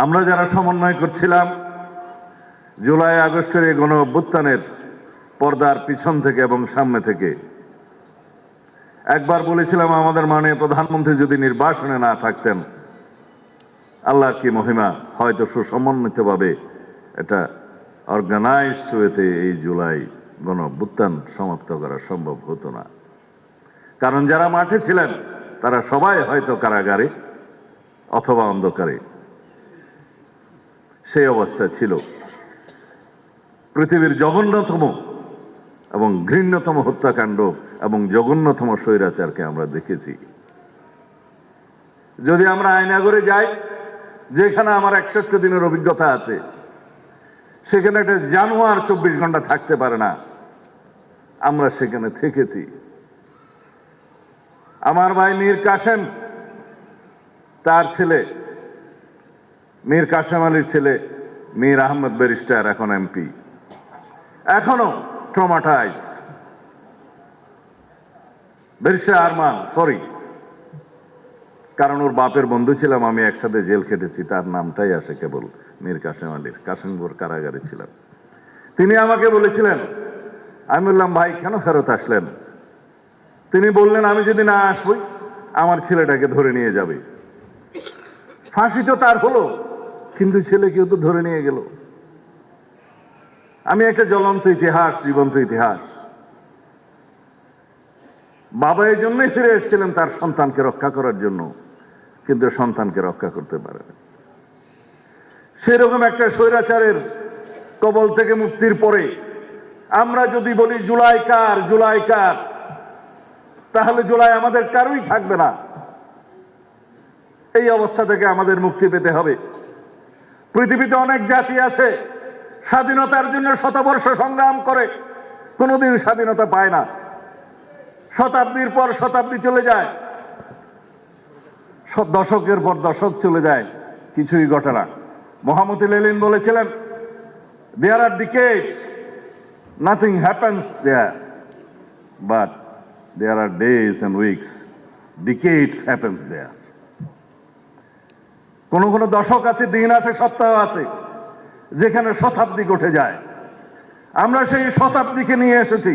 আমরা যারা সমন্বয় করছিলাম জুলাই আগস্টের এই গণ অভ্যুত্থানের পর্দার পিছন থেকে এবং সামনে থেকে, একবার বলেছিলাম আমাদের মাননীয় প্রধানমন্ত্রী যদি নির্বাসনে না থাকতেন, আল্লাহর কি মহিমা, হয়তো সুসমন্বিতভাবে এটা অর্গানাইজড ওয়েতে এই জুলাই গণ অভ্যুত্থান সমাপ্ত করা সম্ভব হতো না। কারণ যারা মাঠে ছিলেন তারা সবাই হয়তো কারাগারে অথবা অন্ধকারে। সেই অবস্থা ছিল। পৃথিবীর জঘন্যতম এবং ঘৃণ্যতম হত্যাকাণ্ড এবং জঘন্যতম স্বৈরাচারকে আমরা দেখেছি। যদি আমরা আয়নাগরে যাই, যেখানে আমার 61 দিনের অভিজ্ঞতা আছে, সেখানে একটা জানোয়ার 24 ঘন্টা থাকতে পারে না, আমরা সেখানে থেকেছি। আমার ভাই মীর কাসেম, তার ছেলে মীর কাসেম আলীর ছেলে মীর আহমদ ব্যারিস্টার, এখন এমপি, এখনো ট্রমাটাইজ। ব্যারিস্টার আরমান, সরি, কারণ ওর বাপের বন্ধু ছিলাম, আমি একসাথে জেল খেটেছি, তার নামটাই আসে কেবল মীর কাসেম আলীর। কাশিমপুর কারাগারে ছিলাম। তিনি আমাকে বলেছিলেন, আমি বললাম ভাই কেন ফেরত আসলেন? তিনি বললেন আমি যদি না আসবই আমার ছেলেটাকে ধরে নিয়ে যাবে। ফাঁসি তো তার হলো, কিন্তু ছেলেকেও তো ধরে নিয়ে গেল। আমি একটা জ্বলন্ত ইতিহাস, জীবন্ত ইতিহাস। বাবা এই জন্যই ফিরে এসেছিলেন তার সন্তানকে রক্ষা করার জন্য, কিন্তু সন্তানকে রক্ষা করতে পারে না। সেরকম একটা স্বৈরাচারের কবল থেকে মুক্তির পরে আমরা যদি বলি জুলাই কার, জুলাই কার, তাহলে জুলাই আমাদের কারোই থাকবে না। এই অবস্থা থেকে আমাদের মুক্তি পেতে হবে। পৃথিবীতে অনেক জাতি আছে স্বাধীনতার জন্য শতবর্ষ সংগ্রাম করে, কোনোদিন স্বাধীনতা পায় না। শতাব্দীর পর শতাব্দী চলে যায়, দশকের পর দশক চলে যায়, কিছুই ঘটে না। মোহাম্মদ লেনিন বলেছিলেন, there are decades, nothing happens there, but there are days and weeks, decades happens there. কোন কোন দশক আছে, দিন আছে, সপ্তাহ আছে, যেখানে শতাব্দী ঘটে যায়। আমরা সেই শতাব্দীকে নিয়ে এসেছি।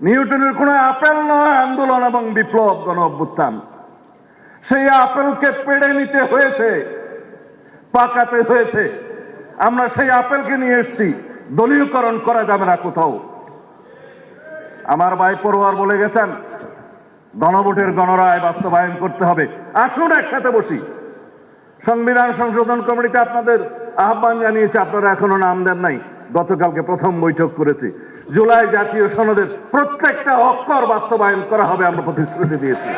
নিউটনের কোন আপেল নয় আন্দোলন এবং বিপ্লব, গণ অভ্যুত্থান। সেই আপেলকে পেড়ে নিতে হয়েছে, পাকাতে হয়েছে। আমরা সেই আপেলকে নিয়ে এসেছি, দলীয়করণ করা যাবে না কোথাও। আমার ভাই পড়ুয়ার বলে গেছেন গণভোটের গণরায় বাস্তবায়ন করতে হবে। আসুন একসাথে বসি। সংবিধান সংশোধন কমিটিতে আপনাদের আহ্বান জানিয়েছে, আপনারা এখনো নাম দেন নাই। গতকালকে প্রথম বৈঠক করেছি। জুলাই জাতীয় সনদের প্রত্যেকটা অক্ষর বাস্তবায়ন করা হবে, আমরা প্রতিশ্রুতি দিয়েছি।